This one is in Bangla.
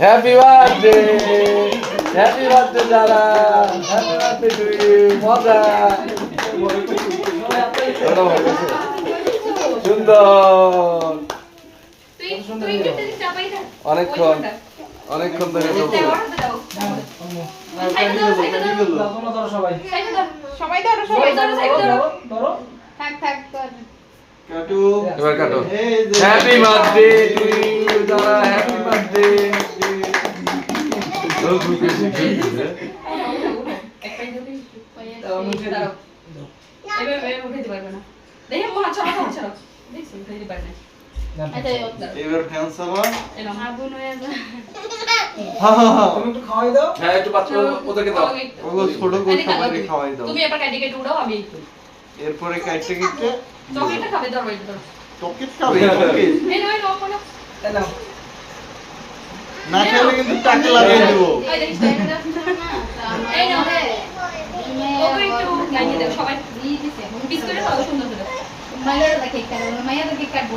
হ্যাপি বার্থডে, হ্যাপি বার্থডে যারা, হ্যাপি বার্থডে টু ইউ। মজা সুন্দর, অনেকক্ষণ অনেকক্ষণ ধরে চলছে। এবার কাটো। হ্যাপি বার্থডে টু ইউ যারা, হ্যাপি বার্থডে। এবার ফ্যান চালা। তুমি একটু খাওয়াই দাও। হ্যাঁ একটু বাচ্চা ওদেরকে দাও। ওগুলো ছোট করে সবাইকে খাওয়াই দাও। তুমি এবার কাটি কেটে উড়াও, আমি একটু এরপরে কাটতে কেটে চকলেটটা খাবে, ধরো এই ধরো। চকলেট খাবে, চকলেট এই নাও, এই নাও, বলো। এই নাও। না খেলে কিন্তু টাকা লাগিয়ে দেবো। এই দেখিস তো, এই নাও। ওকে একটু লাগিয়ে দাও, সবাই বিস্কুটে খাও সুন্দর করে। মায়ের কেক কাটবো, মায়ের কেক কাটবো।